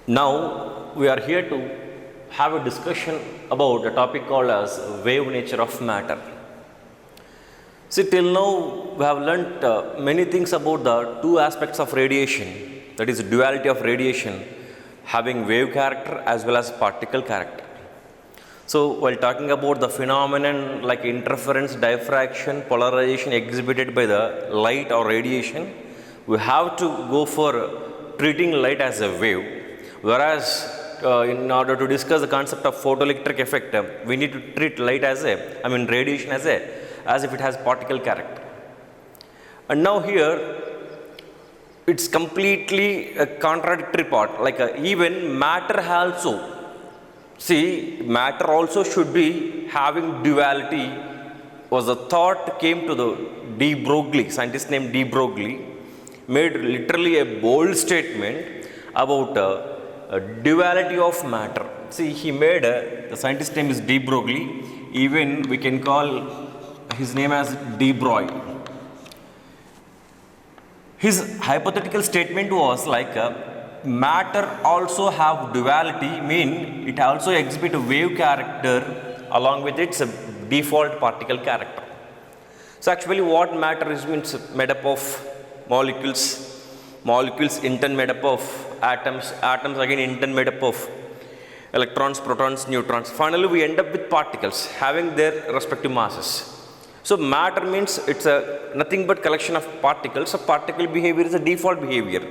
Now we are here to have a discussion about a topic called as wave nature of matter. See, till now we have learnt many things about the two aspects of radiation, that is duality of radiation, having wave character as well as particle character. So while talking about the phenomenon like interference, diffraction, polarization exhibited by the light or radiation, we have to go for treating light as a wave. Whereas in order to discuss the concept of photoelectric effect, we need to treat light as radiation as if it has particle character. And now here, it's completely a contradictory part, like even matter also. See, matter also should be having duality was a thought came to the de Broglie, scientist named de Broglie, made literally a bold statement about a duality of matter. See, he made the scientist name is de Broglie, even we can call his name as de Broglie. His hypothetical statement was like matter also have duality, mean it also exhibit a wave character along with its default particle character. So actually what matter is means made up of molecules in turn made up of atoms again in turn made up of electrons, protons, neutrons. Finally we end up with particles having their respective masses. So matter means it's nothing but collection of particles. So particle behavior is a default behavior.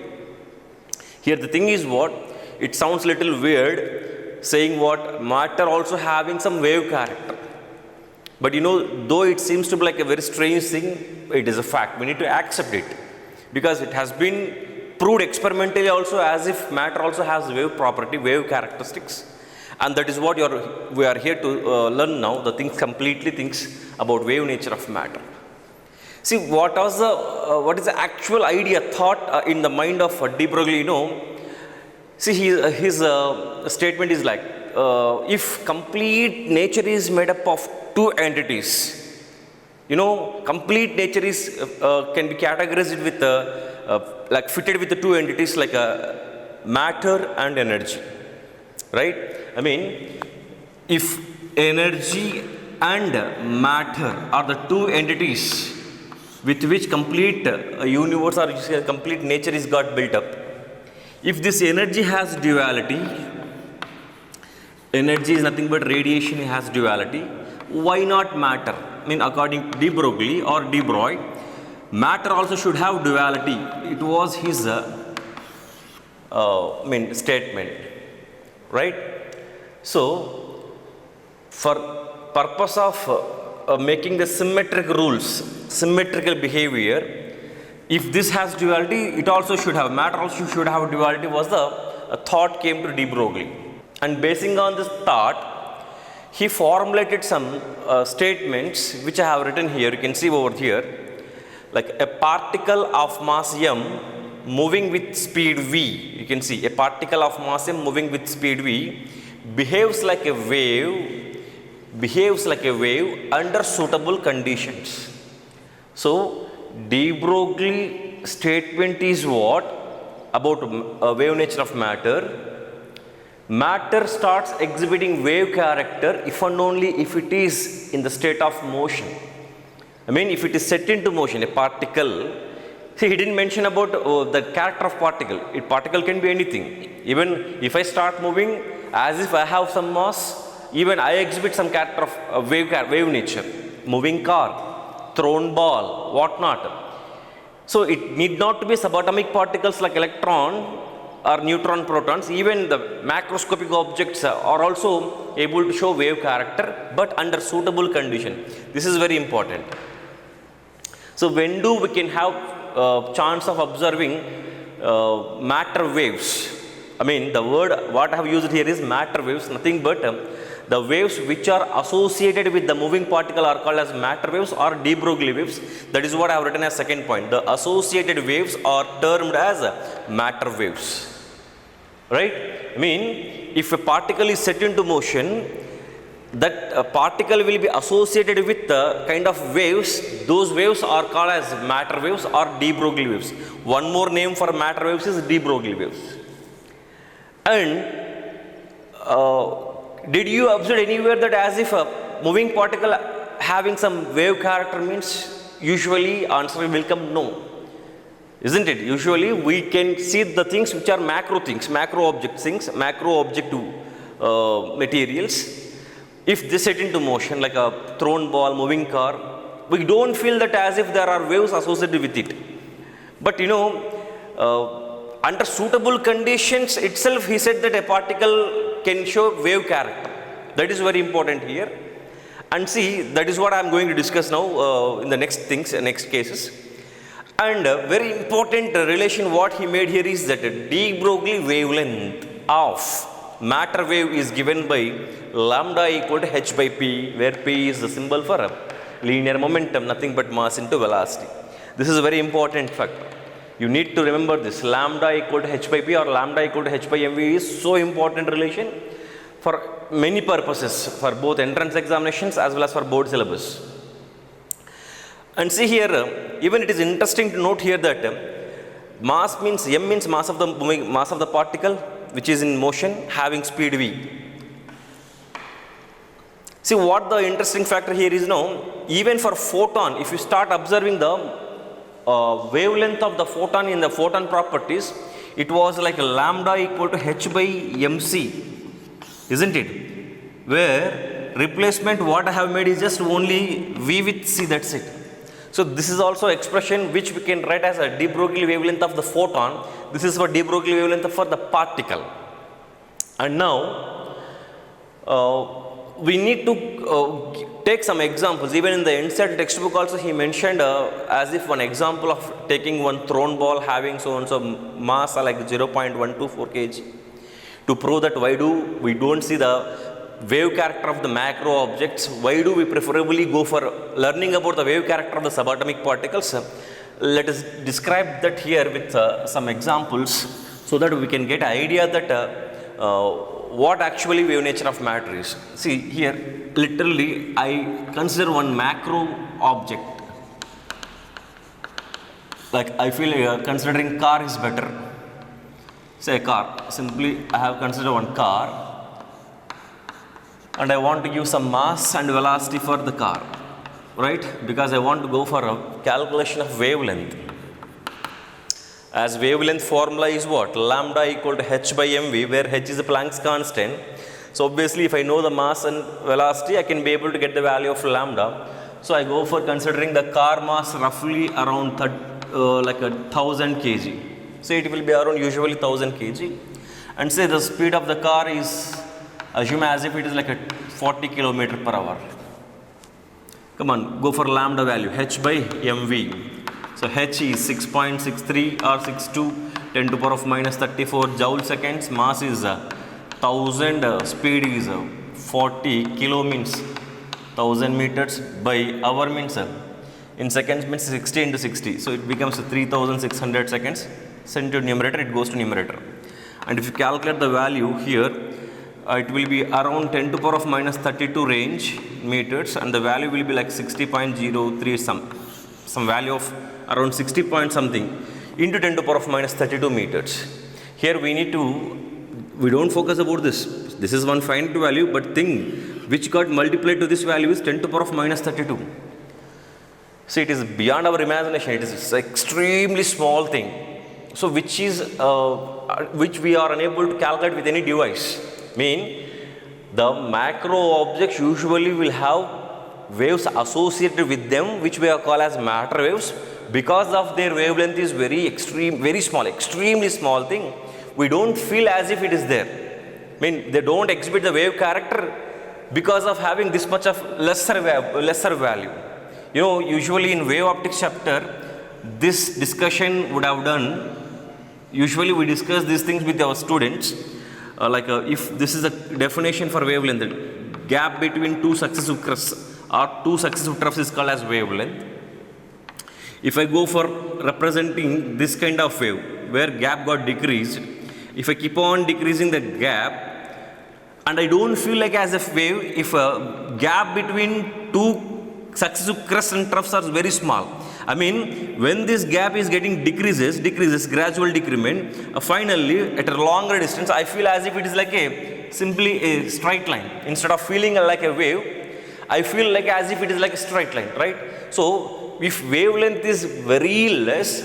Here the thing is what, it sounds little weird saying what matter also having some wave character. But though it seems to be like a very strange thing, it is a fact. We need to accept it because it has been proved experimentally also as if matter also has wave property, wave characteristics. And that is what we are here to learn now, the completely things about wave nature of matter. See, what is the actual idea, thought in the mind of de Broglie? See, his statement is like, if complete nature is made up of two entities, complete nature is can be categorized with like fitted with the two entities like matter and energy, right? If energy and matter are the two entities with which complete universe or complete nature is got built up. If this energy has duality, energy is nothing but radiation has duality, why not matter? According to de Broglie or de Broglie, matter also should have duality. It was his statement, right? So, for purpose of making the symmetrical behavior, if this has duality, it also should have, matter also should have duality was the thought came to de Broglie. And basing on this thought, he formulated some statements which I have written here, you can see over here, like a particle of mass m moving with speed v, you can see a particle of mass m moving with speed v behaves like a wave under suitable conditions. So de Broglie statement is what about wave nature of matter. Matter starts exhibiting wave character if and only if it is in the state of motion. If it is set into motion, a particle. See, he didn't mention about the character of particle. Particle can be anything. Even if I start moving as if I have some mass, even I exhibit some character of wave nature. Moving car, thrown ball, whatnot. So it need not to be subatomic particles like electron or neutron, protons. Even the macroscopic objects are also able to show wave character, but under suitable condition. This is very important. So when do we can have chance of observing matter waves? The word what I have used here is matter waves, nothing but the waves which are associated with the moving particle are called as matter waves or de Broglie waves. That is what I have written as second point. The associated waves are termed as matter waves. Right? If a particle is set into motion, that particle will be associated with the kind of waves. Those waves are called as matter waves or de Broglie waves. One more name for matter waves is de Broglie waves. And did you observe anywhere that as if a moving particle having some wave character means usually answer will come no, isn't it? Usually we can see the things which are macro things, macro object things, macro objective materials. If they set into motion like a thrown ball, moving car, we don't feel that as if there are waves associated with it. But under suitable conditions itself, he said that a particle can show wave character. That is very important here. And see, that is what I am going to discuss now in the next cases. And very important relation what he made here is that de Broglie wavelength of matter wave is given by lambda equal to h by p, where p is the symbol for linear momentum, nothing but mass into velocity. This is a very important factor. You need to remember this. Lambda equal to h by p or lambda equal to h by mv is so important relation for many purposes, for both entrance examinations as well as for board syllabus. And see here, even it is interesting to note here that mass means m means mass of the particle which is in motion having speed v. See what the interesting factor here is now, even for photon, if you start observing the wavelength of the photon in the photon properties, it was like lambda equal to h by mc, isn't it? Where replacement what I have made is just only v with c, that's it. So this is also expression which we can write as a de Broglie wavelength of the photon. This is for de Broglie wavelength for the particle. And now we need to take some examples. Even in the NCERT textbook also he mentioned as if one example of taking one thrown ball having so and so mass like 0.124 kg. To prove that why do we don't see the wave character of the macro objects, why do we preferably go for learning about the wave character of the subatomic particles? Let us describe that here with some examples so that we can get an idea that what actually wave nature of matter is. See here, literally I consider one macro object, like I feel considering car is better. Say a car, simply I have considered one car and I want to give some mass and velocity for the car, right? Because I want to go for a calculation of wavelength. As wavelength formula is what? Lambda equal to h by mv, where h is a Planck's constant. So obviously if I know the mass and velocity, I can be able to get the value of lambda. So I go for considering the car mass roughly around like 1000 kg. So it will be around usually 1000 kg. And say the speed of the car is, assume as if it is like a 40 km per hour. Come on, go for lambda value, h by mv. So h is 6.63 or 62, 10 to power of minus 34 joule seconds. Mass is 1000, speed is 40, kilo means 1000 meters, by hour means in seconds means 60 into 60. So it becomes 3600 seconds. Send to numerator, it goes to numerator. And if you calculate the value here, it will be around 10 to power of minus 32 range meters, and the value will be like 60.03 some value of around 60 point something into 10 to power of minus 32 meters. Here we don't focus about this. This is one finite value, but thing which got multiplied to this value is 10 to power of minus 32. So it is beyond our imagination. It is an extremely small thing. So which we are unable to calculate with any device. The macro objects usually will have waves associated with them, which we are called as matter waves. Because of their wavelength is very small, extremely small thing, we don't feel as if it is there. They don't exhibit the wave character because of having this much of lesser value. Usually in wave optics chapter, this discussion would have done. Usually we discuss these things with our students. If this is a definition for wavelength, the gap between two successive crests or two successive troughs is called as wavelength. If I go for representing this kind of wave where gap got decreased, if I keep on decreasing the gap and I don't feel like as a wave, if a gap between two successive crests and troughs are very small, I mean, when this gap is getting decreases, gradual decrement, finally at a longer distance, I feel as if it is like simply a straight line. Instead of feeling like a wave, I feel like as if it is like a straight line, right? So if wavelength is very less,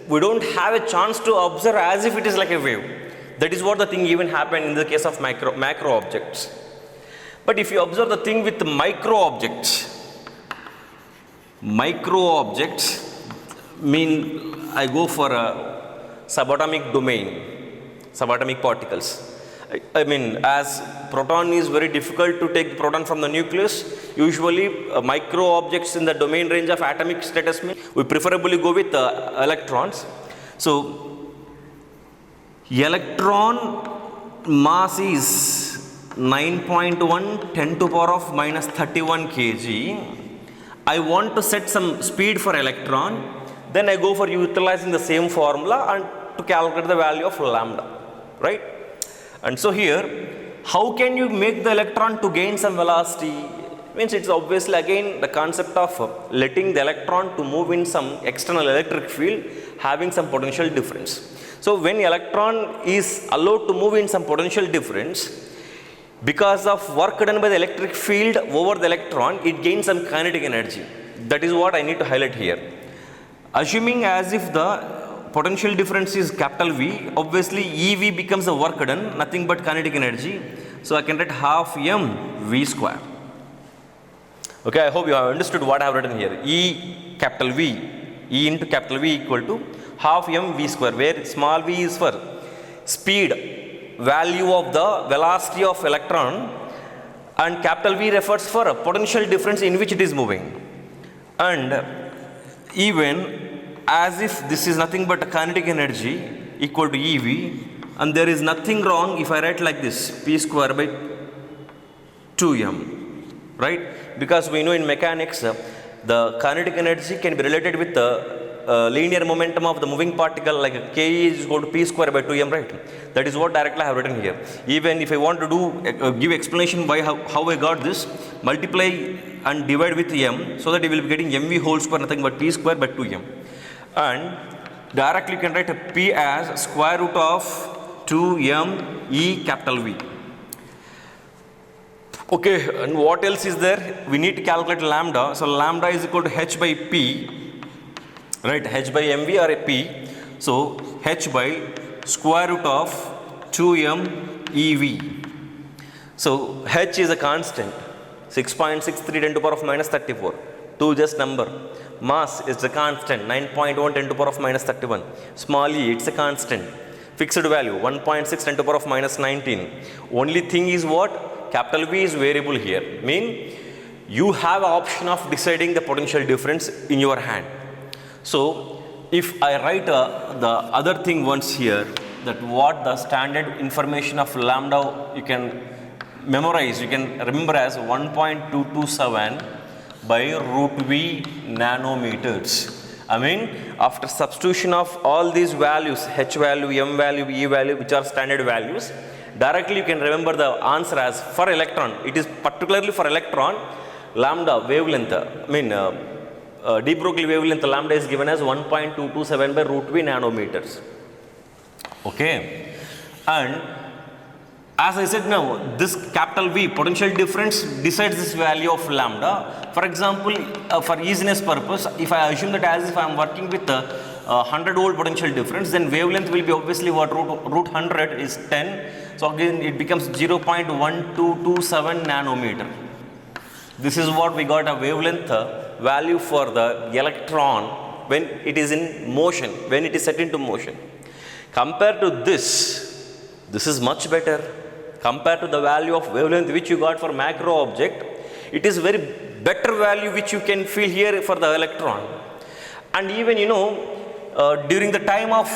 we don't have a chance to observe as if it is like a wave. That is what the thing even happened in the case of macro objects. But if you observe the thing with micro objects mean I go for a subatomic domain, subatomic particles. I mean, as proton is very difficult to take the proton from the nucleus, usually micro objects in the domain range of atomic status, we preferably go with electrons. So, electron mass is 9.1 10 to the power of minus 31 kg. I want to set some speed for electron, then I go for utilizing the same formula and to calculate the value of lambda, right? And so here, how can you make the electron to gain some velocity? Means it's obviously again the concept of letting the electron to move in some external electric field having some potential difference. So when electron is allowed to move in some potential difference, because of work done by the electric field over the electron, it gains some kinetic energy. That is what I need to highlight here. Assuming as if the potential difference is capital V, obviously EV becomes the work done, nothing but kinetic energy. So I can write half m V square. Okay, I hope you have understood what I have written here. E capital V, E into capital V equal to half m V square, where small v is for speed, value of the velocity of electron, and capital V refers for a potential difference in which it is moving. And even as if this is nothing but a kinetic energy equal to EV, and there is nothing wrong if I write like this, P square by 2m, right? Because we know in mechanics, the kinetic energy can be related with the linear momentum of the moving particle, like K is equal to P square by 2m, right? That is what directly I have written here. Even if I want to do give explanation by how I got this, multiply and divide with m, so that you will be getting mv whole square, nothing but P square by 2m. And directly you can write a P as square root of 2m E capital V. Okay, and what else is there? We need to calculate lambda. So lambda is equal to h by P, right? H by mv or a P. So h by square root of 2m EV. So h is a constant, 6.63 10 to the power of minus 34. 2 just number. Mass is a constant, 9.1 10 to the power of minus 31. Small e, it's a constant. Fixed value, 1.6 10 to the power of minus 19. Only thing is what? Capital V is variable here. Mean you have option of deciding the potential difference in your hand. So if I write the other thing once here, that what the standard information of lambda you can memorize, you can remember as 1.227 by root V nanometers. I mean, after substitution of all these values, H value, M value, E value, which are standard values, directly you can remember the answer as for electron. It is particularly for electron, lambda wavelength, de Broglie wavelength lambda is given as 1.227 by root V nanometers. Okay. And as I said now, this capital V potential difference decides this value of lambda. For example, for easiness purpose, if I assume that as if I am working with a 100 volt potential difference, then wavelength will be obviously what root 100 is 10. So again it becomes 0.1227 nanometer. This is what we got a wavelength value for the electron when it is in motion, when it is set into motion. Compared to this is much better. Compared to the value of wavelength which you got for macro object, it is very better value which you can feel here for the electron. And even during the time of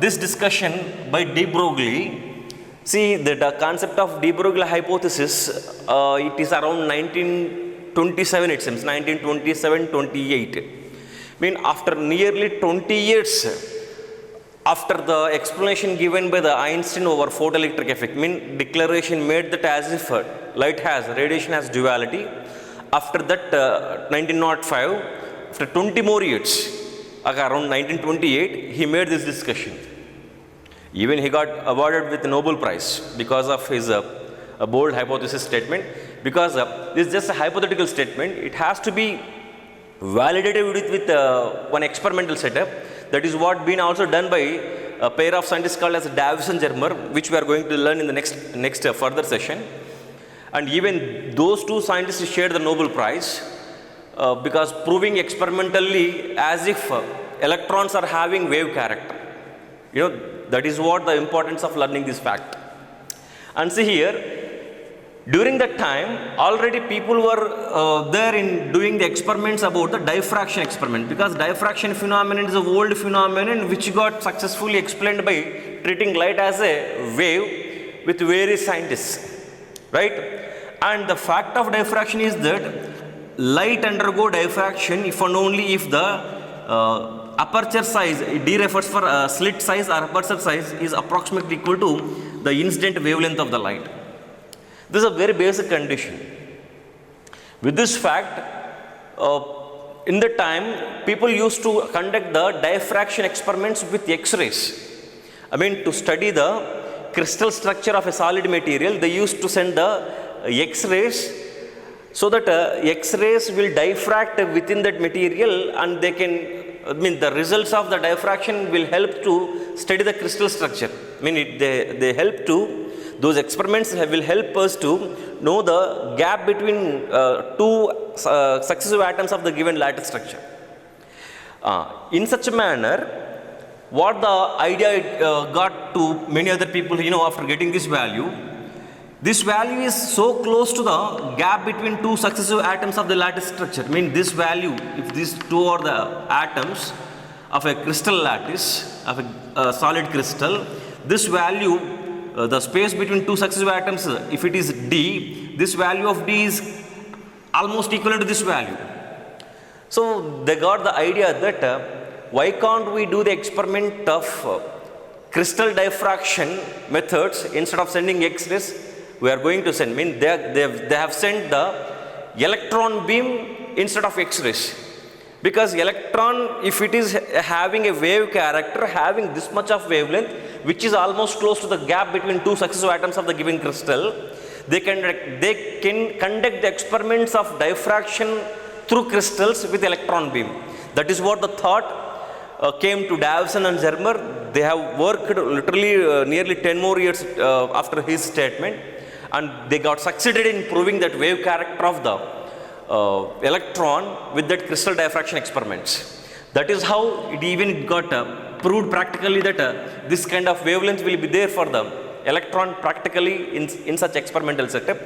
this discussion by de Broglie, see the concept of de Broglie hypothesis, it is around 1927 it seems, 1927-28. I mean after nearly 20 years, after the explanation given by the Einstein over photoelectric effect, declaration made that as if radiation has duality. After that 1905, After 20 more years, around 1928, he made this discussion. Even he got awarded with the Nobel Prize because of his a bold hypothesis statement, because this is just a hypothetical statement. It has to be validated with one experimental setup. That is what been also done by a pair of scientists called as Davis and Germer, which we are going to learn in the next further session. And even those two scientists shared the Nobel Prize because proving experimentally as if electrons are having wave character. You know, that is what the importance of learning this fact. And see here, during that time, already people were there in doing the experiments about the diffraction experiment, because diffraction phenomenon is a old phenomenon which got successfully explained by treating light as a wave with various scientists, right? And the fact of diffraction is that light undergo diffraction if and only if the aperture size, D refers for slit size or aperture size, is approximately equal to the incident wavelength of the light. This is a very basic condition. With this fact, in the time, people used to conduct the diffraction experiments with X-rays. I mean, to study the crystal structure of a solid material, they used to send the X-rays so that X-rays will diffract within that material, and they can, the results of the diffraction will help to study the crystal structure. They help to, those experiments will help us to know the gap between two successive atoms of the given lattice structure. In such a manner, what the idea got to many other people, after getting this value is so close to the gap between two successive atoms of the lattice structure. This value, if these two are the atoms of a crystal lattice, of a solid crystal, this value, the space between two successive atoms, if it is D, this value of D is almost equivalent to this value. So they got the idea that why can't we do the experiment of crystal diffraction methods instead of sending X-rays? We are going to send, they have sent the electron beam instead of X-rays. Because electron, if it is having a wave character, having this much of wavelength, which is almost close to the gap between two successive atoms of the given crystal, they can conduct the experiments of diffraction through crystals with electron beam. That is what the thought came to Davison and Germer. They have worked literally nearly 10 more years after his statement, and they got succeeded in proving that wave character of the electron with that crystal diffraction experiments. That is how it even got proved practically that this kind of wavelength will be there for the electron practically in such experimental setup.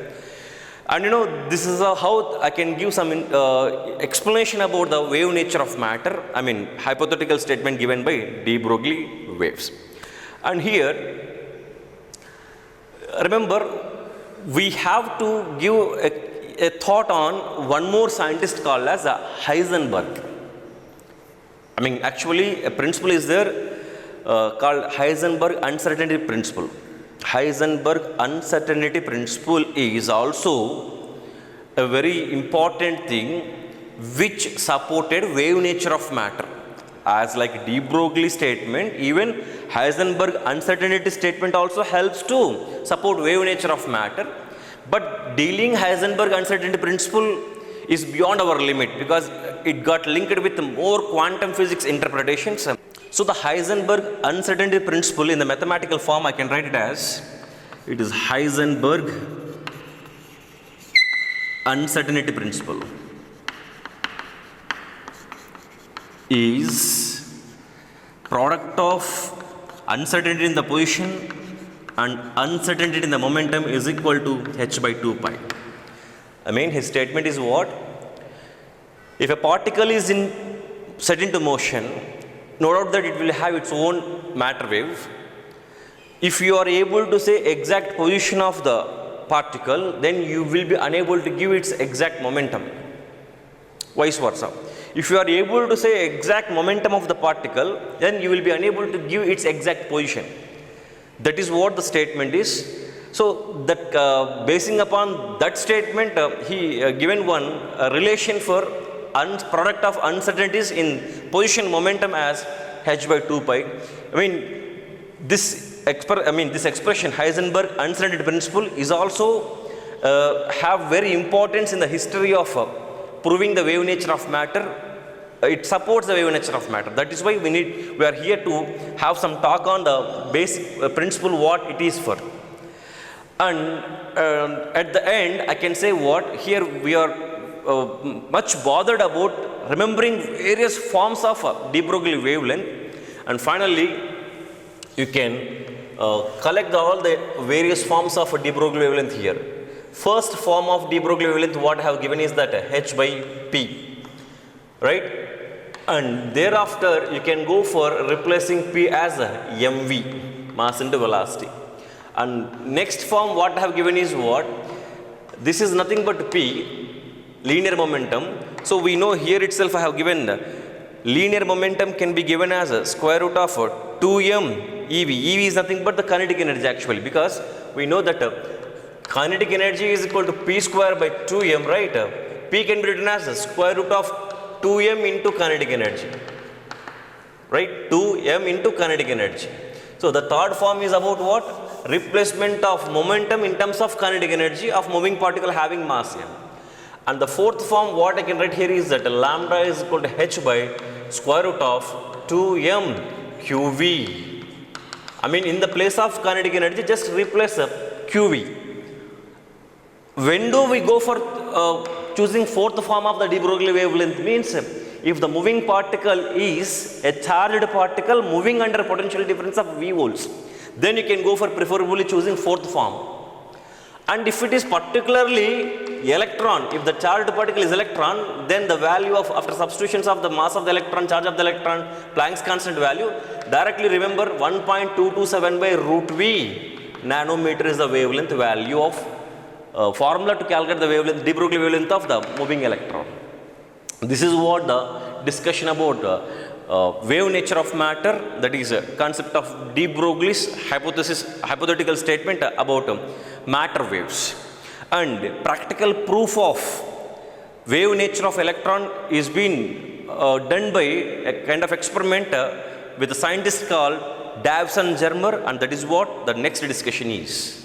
And this is how I can give some explanation about the wave nature of matter. Hypothetical statement given by de Broglie waves. And here, remember, we have to give a thought on one more scientist called as Heisenberg. Actually, a principle is there called Heisenberg uncertainty principle. Heisenberg uncertainty principle is also a very important thing which supported wave nature of matter. As like de Broglie statement, even Heisenberg uncertainty statement also helps to support wave nature of matter. But dealing Heisenberg uncertainty principle is beyond our limit because it got linked with more quantum physics interpretations. So the Heisenberg uncertainty principle in the mathematical form, I can write it as, it is Heisenberg uncertainty principle is product of uncertainty in the position and uncertainty in the momentum is equal to h by 2 pi. His statement is what? If a particle is set into motion, no doubt that it will have its own matter wave. If you are able to say exact position of the particle, then you will be unable to give its exact momentum. Vice versa. If you are able to say exact momentum of the particle, then you will be unable to give its exact position. That is what the statement is. So that basing upon that statement, he given one relation for product of uncertainties in position momentum as h by 2 pi. I mean, this expression Heisenberg uncertainty principle is also have very importance in the history of proving the wave nature of matter. It supports the wave nature of matter. That is why we are here to have some talk on the basic principle, what it is for. And at the end, I can say what here we are much bothered about remembering various forms of de Broglie wavelength, and finally you can collect all the various forms of de Broglie wavelength here. First form of de Broglie wavelength what I have given is that h by p, right? And thereafter you can go for replacing p as mv, mass into velocity. And next form what I have given is what? This is nothing but p, linear momentum. So we know here itself I have given linear momentum can be given as a square root of 2m ev. Ev is nothing but the kinetic energy actually, because we know that kinetic energy is equal to p square by 2m, right? P can be written as a square root of 2m into kinetic energy, right? 2m into kinetic energy. So the third form is about what? Replacement of momentum in terms of kinetic energy of moving particle having mass m. And the fourth form what I can write here is that lambda is equal to h by square root of 2m qv. I mean, in the place of kinetic energy, just replace qv. When do we go for choosing fourth form of the de Broglie wavelength? Means if the moving particle is a charged particle moving under potential difference of v volts, then you can go for preferably choosing fourth form. And if it is particularly electron, if the charged particle is electron, then the value of, after substitutions of the mass of the electron, charge of the electron, Planck's constant value, directly remember 1.227 by root v nanometer is the wavelength value of formula to calculate the wavelength, de Broglie wavelength of the moving electron. This is what the discussion about wave nature of matter, that is a concept of de Broglie's hypothetical statement about matter waves. And practical proof of wave nature of electron is being done by a kind of experiment with a scientist called Davison Germer, and that is what the next discussion is.